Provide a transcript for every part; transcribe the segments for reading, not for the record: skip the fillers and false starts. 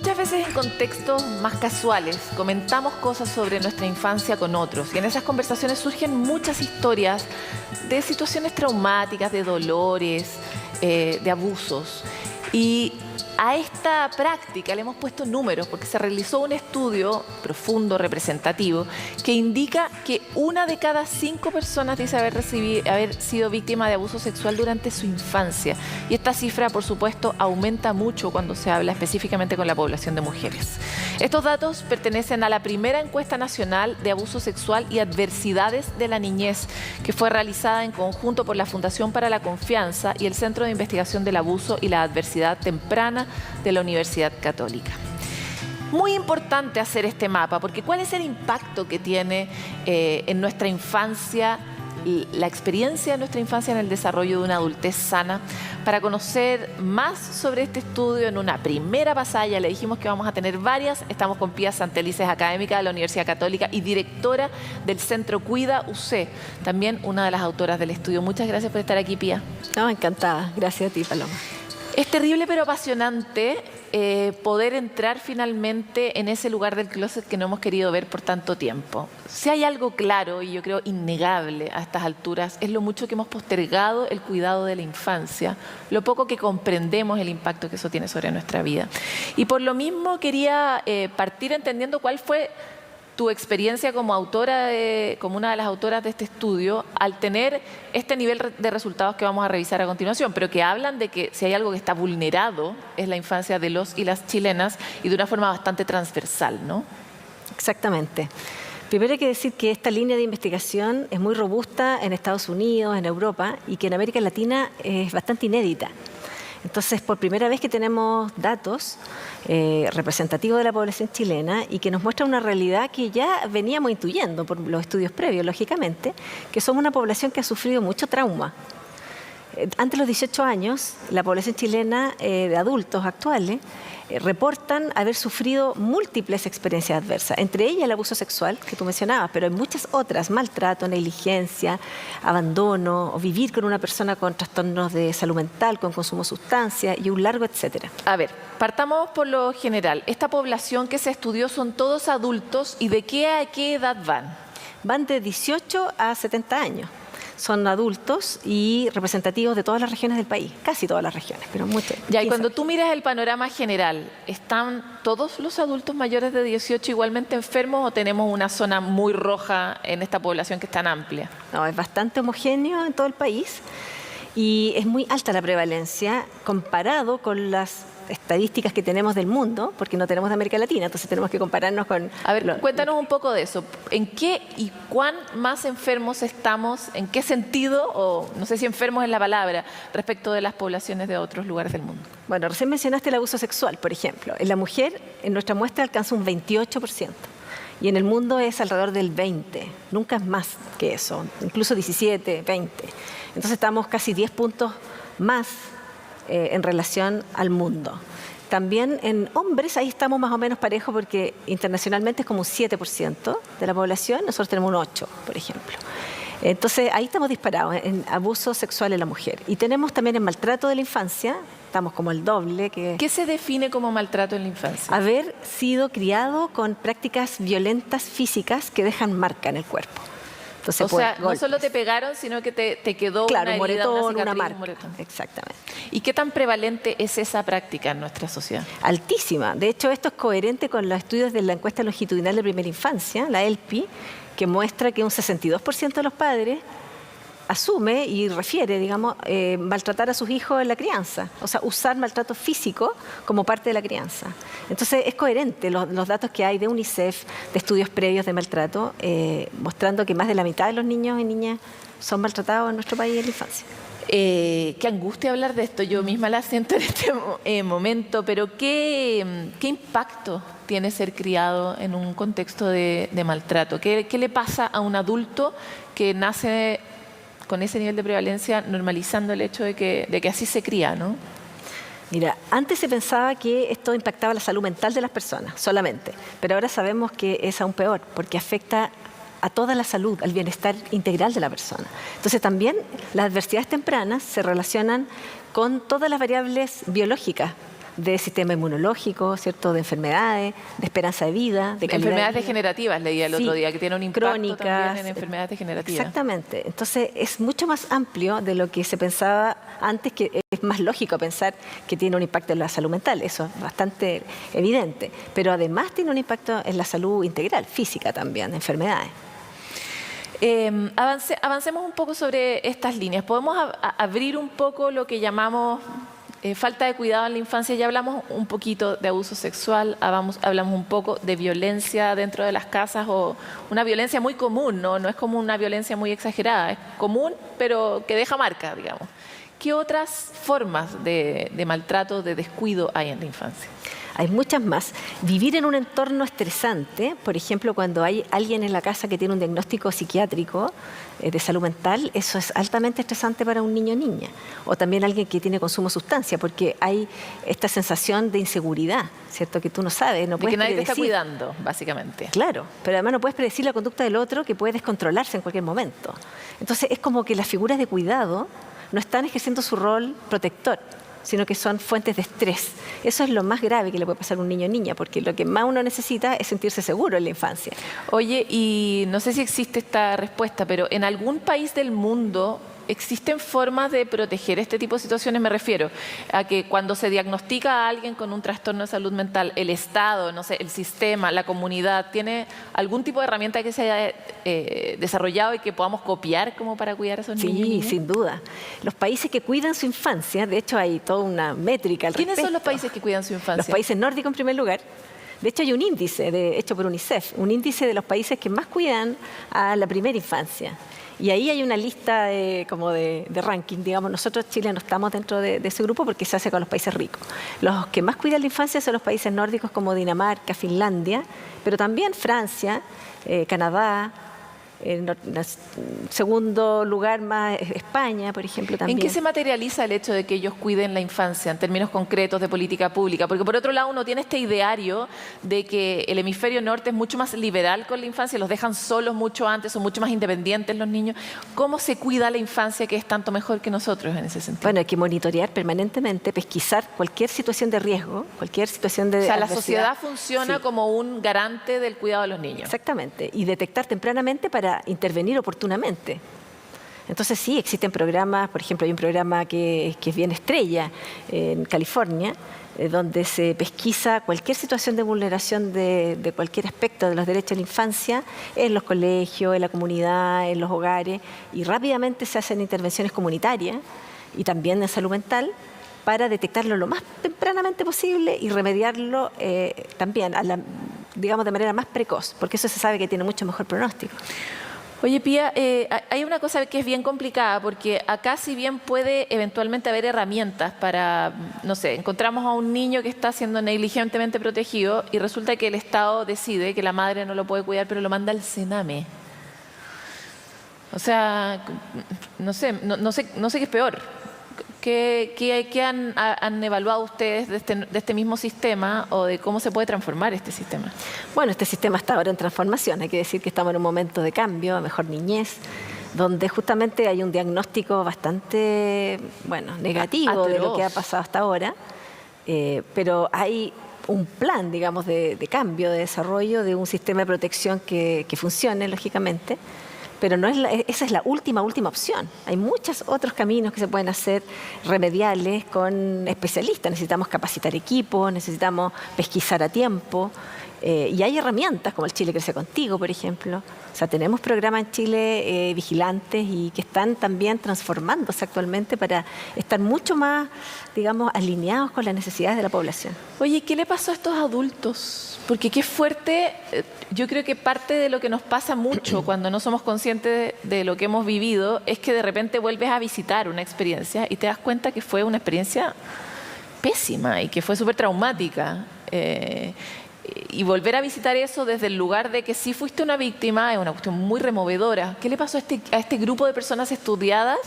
Muchas veces en contextos más casuales comentamos cosas sobre nuestra infancia con otros y en esas conversaciones surgen muchas historias de situaciones traumáticas, de dolores, de abusos. Y a esta práctica le hemos puesto números porque se realizó un estudio profundo, representativo, que indica que 1 de cada 5 personas dice haber sido víctima de abuso sexual durante su infancia. Y esta cifra, por supuesto, aumenta mucho cuando se habla específicamente con la población de mujeres. Estos datos pertenecen a la primera encuesta nacional de abuso sexual y adversidades de la niñez, que fue realizada en conjunto por la Fundación para la Confianza y el Centro de Investigación del Abuso y la Adversidad Temprana de la Universidad Católica. Muy importante hacer este mapa, porque ¿cuál es el impacto que tiene en nuestra infancia, la experiencia de nuestra infancia en el desarrollo de una adultez sana? Para conocer más sobre este estudio, en una primera pasada, le dijimos que vamos a tener varias. Estamos con Pía Santelices, académica de la Universidad Católica y directora del Centro Cuida UC, también una de las autoras del estudio. Muchas gracias por estar aquí, Pía. No, encantada. Gracias a ti, Paloma. Es terrible pero apasionante poder entrar finalmente en ese lugar del closet que no hemos querido ver por tanto tiempo. Si hay algo claro y yo creo innegable a estas alturas, es lo mucho que hemos postergado el cuidado de la infancia, lo poco que comprendemos el impacto que eso tiene sobre nuestra vida. Y por lo mismo quería partir entendiendo cuál fue tu experiencia como autora, como una de las autoras de este estudio, al tener este nivel de resultados que vamos a revisar a continuación, pero que hablan de que si hay algo que está vulnerado es la infancia de los y las chilenas y de una forma bastante transversal, ¿no? Exactamente. Primero hay que decir que esta línea de investigación es muy robusta en Estados Unidos, en Europa, y que en América Latina es bastante inédita. Entonces, por primera vez que tenemos datos representativos de la población chilena y que nos muestra una realidad que ya veníamos intuyendo por los estudios previos, lógicamente, que somos una población que ha sufrido mucho trauma. Antes de los 18 años, la población chilena de adultos actuales reportan haber sufrido múltiples experiencias adversas, entre ellas el abuso sexual, que tú mencionabas, pero hay muchas otras: maltrato, negligencia, abandono, o vivir con una persona con trastornos de salud mental, con consumo de sustancias y un largo etcétera. A ver, partamos por lo general. Esta población que se estudió son todos adultos, ¿y de qué a qué edad van? Van de 18 a 70 años. Son adultos y representativos de todas las regiones del país, casi todas las regiones, pero muchas. Ya, y cuando tú miras el panorama general, ¿están todos los adultos mayores de 18 igualmente enfermos o tenemos una zona muy roja en esta población que es tan amplia? No, es bastante homogéneo en todo el país y es muy alta la prevalencia comparado con las estadísticas que tenemos del mundo, porque no tenemos de América Latina, entonces tenemos que compararnos con... A ver, cuéntanos un poco de eso. ¿En qué y cuán más enfermos estamos? ¿En qué sentido? O no sé si enfermos es la palabra, respecto de las poblaciones de otros lugares del mundo. Bueno, recién mencionaste el abuso sexual, por ejemplo. En la mujer, en nuestra muestra alcanza un 28%. Y en el mundo es alrededor del 20%. Nunca es más que eso, incluso 17, 20%. Entonces estamos casi 10 puntos más en relación al mundo. También en hombres, ahí estamos más o menos parejos porque internacionalmente es como un 7% de la población, nosotros tenemos un 8%, por ejemplo. Entonces ahí estamos disparados en abuso sexual en la mujer. Y tenemos también en maltrato de la infancia, estamos como el doble. ¿Qué se define como maltrato en la infancia? Haber sido criado con prácticas violentas físicas que dejan marca en el cuerpo. Entonces, o sea, no solo te pegaron, sino que te quedó claro, una herida, moretón, una cicatriz, una marca. Un moretón. Exactamente. ¿Y qué tan prevalente es esa práctica en nuestra sociedad? Altísima. De hecho, esto es coherente con los estudios de la encuesta longitudinal de primera infancia, la ELPI, que muestra que un 62% de los padres asume y refiere, digamos, maltratar a sus hijos en la crianza. O sea, usar maltrato físico como parte de la crianza. Entonces, es coherente los datos que hay de UNICEF, de estudios previos de maltrato, mostrando que más de la mitad de los niños y niñas son maltratados en nuestro país en la infancia. Qué angustia hablar de esto. Yo misma la siento en este momento, pero ¿qué impacto tiene ser criado en un contexto de maltrato? ¿Qué le pasa a un adulto que nace con ese nivel de prevalencia, normalizando el hecho de que así se cría, ¿no? Mira, antes se pensaba que esto impactaba la salud mental de las personas solamente, pero ahora sabemos que es aún peor, porque afecta a toda la salud, al bienestar integral de la persona. Entonces también las adversidades tempranas se relacionan con todas las variables biológicas de sistema inmunológico, ¿cierto? De enfermedades, de esperanza de vida, de calidad enfermedades de vida. degenerativas, leía el otro día, que tiene un impacto crónicas, también en enfermedades degenerativas. Exactamente. Entonces, es mucho más amplio de lo que se pensaba antes, que es más lógico pensar que tiene un impacto en la salud mental. Eso es bastante evidente. Pero además tiene un impacto en la salud integral, física también, enfermedades. Avancemos un poco sobre estas líneas. ¿Podemos abrir un poco lo que llamamos falta de cuidado en la infancia? Ya hablamos un poquito de abuso sexual, hablamos un poco de violencia dentro de las casas, o una violencia muy común, ¿no? No es como una violencia muy exagerada, es común, pero que deja marca, digamos. ¿Qué otras formas de maltrato, de descuido hay en la infancia? Hay muchas más. Vivir en un entorno estresante, por ejemplo, cuando hay alguien en la casa que tiene un diagnóstico psiquiátrico de salud mental, eso es altamente estresante para un niño o niña. O también alguien que tiene consumo de sustancia, porque hay esta sensación de inseguridad, ¿cierto? Que tú no sabes, no puedes que nadie predecir. te está cuidando, básicamente. Claro, pero además no puedes predecir la conducta del otro, que puede descontrolarse en cualquier momento. Entonces es como que las figuras de cuidado no están ejerciendo su rol protector, sino que son fuentes de estrés. Eso es lo más grave que le puede pasar a un niño o niña, porque lo que más uno necesita es sentirse seguro en la infancia. Oye, y no sé si existe esta respuesta, pero ¿en algún país del mundo existen formas de proteger este tipo de situaciones? Me refiero a que cuando se diagnostica a alguien con un trastorno de salud mental, el Estado, no sé, el sistema, la comunidad, ¿tiene algún tipo de herramienta que se haya desarrollado y que podamos copiar como para cuidar a esos niños y niñas? Sí, sin duda. Los países que cuidan su infancia, de hecho hay toda una métrica al respecto. ¿Quiénes son los países que cuidan su infancia? Los países nórdicos en primer lugar. De hecho hay un índice hecho por UNICEF, un índice de los países que más cuidan a la primera infancia. Y ahí hay una lista de ranking, digamos. Nosotros, Chile, no estamos dentro de ese grupo porque se hace con los países ricos. Los que más cuidan la infancia son los países nórdicos como Dinamarca, Finlandia, pero también Francia, Canadá, en segundo lugar más España, por ejemplo, también. ¿En qué se materializa el hecho de que ellos cuiden la infancia en términos concretos de política pública? Porque por otro lado uno tiene este ideario de que el hemisferio norte es mucho más liberal con la infancia, los dejan solos mucho antes, son mucho más independientes los niños. ¿Cómo se cuida la infancia, que es tanto mejor que nosotros en ese sentido? Bueno, hay que monitorear permanentemente, pesquisar cualquier situación de riesgo, cualquier situación de adversidad. La sociedad funciona como un garante del cuidado de los niños. Exactamente, y detectar tempranamente para intervenir oportunamente. Entonces sí, existen programas, por ejemplo, hay un programa que es bien estrella en California, donde se pesquisa cualquier situación de vulneración de cualquier aspecto de los derechos de la infancia en los colegios, en la comunidad, en los hogares, y rápidamente se hacen intervenciones comunitarias y también en salud mental para detectarlo lo más tempranamente posible y remediarlo también, digamos, de manera más precoz, porque eso se sabe que tiene mucho mejor pronóstico. Oye, Pía, hay una cosa que es bien complicada, porque acá si bien puede eventualmente haber herramientas para, no sé, encontramos a un niño que está siendo negligentemente protegido y resulta que el Estado decide que la madre no lo puede cuidar, pero lo manda al Sename. O sea, no sé qué es peor. ¿Qué han evaluado ustedes de este mismo sistema o de cómo se puede transformar este sistema? Bueno, este sistema está ahora en transformación. Hay que decir que estamos en un momento de cambio, a mejor niñez, donde justamente hay un diagnóstico bastante, negativo de lo que ha pasado hasta ahora, pero hay un plan, digamos, de cambio, de desarrollo de un sistema de protección que funcione, lógicamente. Pero no es esa es la última opción. Hay muchos otros caminos que se pueden hacer remediales con especialistas. Necesitamos capacitar equipos, necesitamos pesquisar a tiempo. Y hay herramientas como el Chile Crece Contigo, por ejemplo. O sea, tenemos programas en Chile vigilantes y que están también transformándose actualmente para estar mucho más, digamos, alineados con las necesidades de la población. Oye, ¿qué le pasó a estos adultos? Porque qué fuerte, yo creo que parte de lo que nos pasa mucho cuando no somos conscientes de lo que hemos vivido es que de repente vuelves a visitar una experiencia y te das cuenta que fue una experiencia pésima y que fue súper traumática. Y volver a visitar eso desde el lugar de que sí fuiste una víctima es una cuestión muy removedora. ¿Qué le pasó a este grupo de personas estudiadas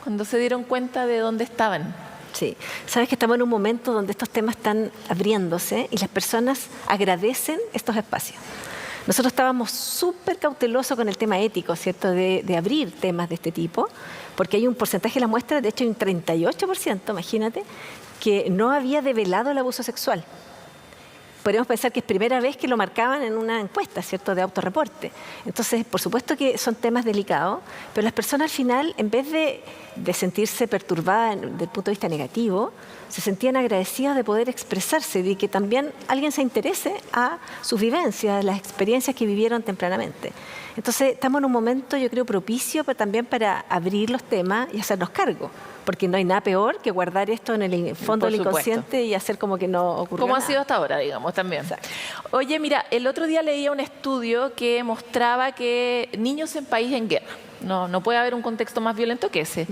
cuando se dieron cuenta de dónde estaban? Sí, sabes que estamos en un momento donde estos temas están abriéndose y las personas agradecen estos espacios. Nosotros estábamos súper cautelosos con el tema ético, ¿cierto?, de abrir temas de este tipo, porque hay un porcentaje de la muestra, de hecho hay un 38%, imagínate, que no había develado el abuso sexual. Podríamos pensar que es primera vez que lo marcaban en una encuesta, ¿cierto?, de autorreporte. Entonces, por supuesto que son temas delicados, pero las personas al final, en vez de sentirse perturbadas desde el punto de vista negativo, se sentían agradecidas de poder expresarse, de que también alguien se interese a sus vivencias, a las experiencias que vivieron tempranamente. Entonces, estamos en un momento, yo creo, propicio también para abrir los temas y hacernos cargo, porque no hay nada peor que guardar esto en el fondo del inconsciente y hacer como que no ocurrió Como nada. ha sido hasta ahora, digamos, también. Exacto. Oye, mira, el otro día leía un estudio que mostraba que niños en país en guerra, no puede haber un contexto más violento que ese.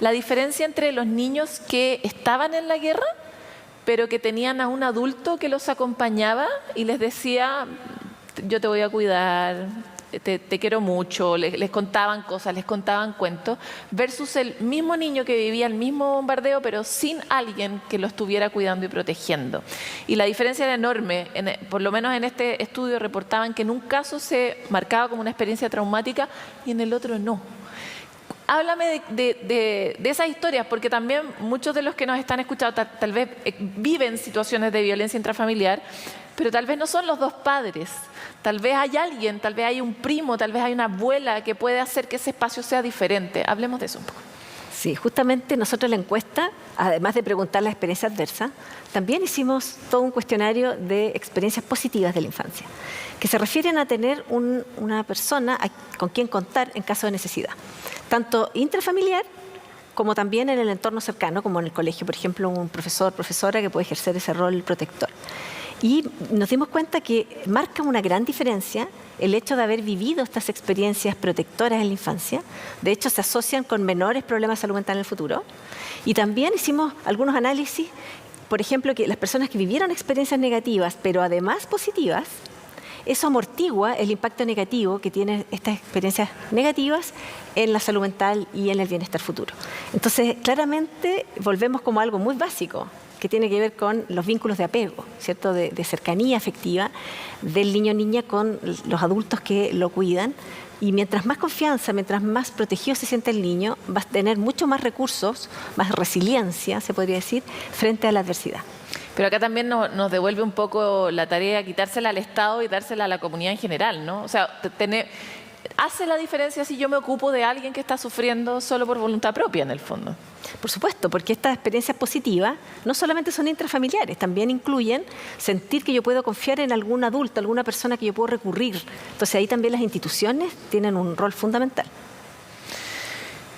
La diferencia entre los niños que estaban en la guerra, pero que tenían a un adulto que los acompañaba y les decía, yo te voy a cuidar, te quiero mucho, les contaban cosas, les contaban cuentos, versus el mismo niño que vivía el mismo bombardeo, pero sin alguien que lo estuviera cuidando y protegiendo. Y la diferencia era enorme. Por lo menos en este estudio reportaban que en un caso se marcaba como una experiencia traumática y en el otro no. Háblame de esas historias, porque también muchos de los que nos están escuchando tal vez viven situaciones de violencia intrafamiliar, pero tal vez no son los dos padres. Tal vez hay alguien, tal vez hay un primo, tal vez hay una abuela que puede hacer que ese espacio sea diferente. Hablemos de eso un poco. Sí, justamente nosotros en la encuesta, además de preguntar las experiencias adversas, también hicimos todo un cuestionario de experiencias positivas de la infancia, que se refieren a tener una persona con quien contar en caso de necesidad, tanto intrafamiliar como también en el entorno cercano, como en el colegio, por ejemplo, un profesor, profesora que puede ejercer ese rol protector. Y nos dimos cuenta que marca una gran diferencia el hecho de haber vivido estas experiencias protectoras en la infancia. De hecho, se asocian con menores problemas de salud mental en el futuro. Y también hicimos algunos análisis, por ejemplo, que las personas que vivieron experiencias negativas, pero además positivas, eso amortigua el impacto negativo que tienen estas experiencias negativas en la salud mental y en el bienestar futuro. Entonces, claramente, volvemos como algo muy básico, que tiene que ver con los vínculos de apego, ¿cierto?, de cercanía afectiva del niño o niña con los adultos que lo cuidan. Y mientras más confianza, mientras más protegido se siente el niño, va a tener mucho más recursos, más resiliencia, se podría decir, frente a la adversidad. Pero acá también nos devuelve un poco la tarea, quitársela al Estado y dársela a la comunidad en general, ¿no? O sea, hace la diferencia si yo me ocupo de alguien que está sufriendo solo por voluntad propia, en el fondo. Por supuesto, porque estas experiencias positivas no solamente son intrafamiliares, también incluyen sentir que yo puedo confiar en algún adulto, alguna persona que yo puedo recurrir. Entonces ahí también las instituciones tienen un rol fundamental.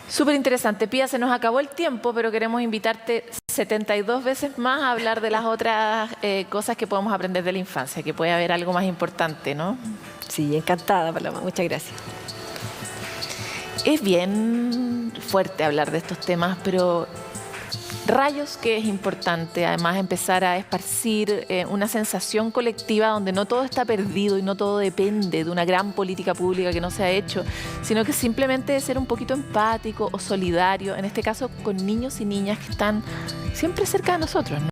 Súper interesante. Pía, se nos acabó el tiempo, pero queremos invitarte 72 veces más a hablar de las otras cosas que podemos aprender de la infancia, que puede haber algo más importante, ¿no? Sí, encantada, Paloma. Muchas gracias. Es bien fuerte hablar de estos temas, pero rayos que es importante, además, empezar a esparcir una sensación colectiva donde no todo está perdido y no todo depende de una gran política pública que no se ha hecho, sino que simplemente de ser un poquito empático o solidario, en este caso con niños y niñas que están siempre cerca de nosotros, ¿no?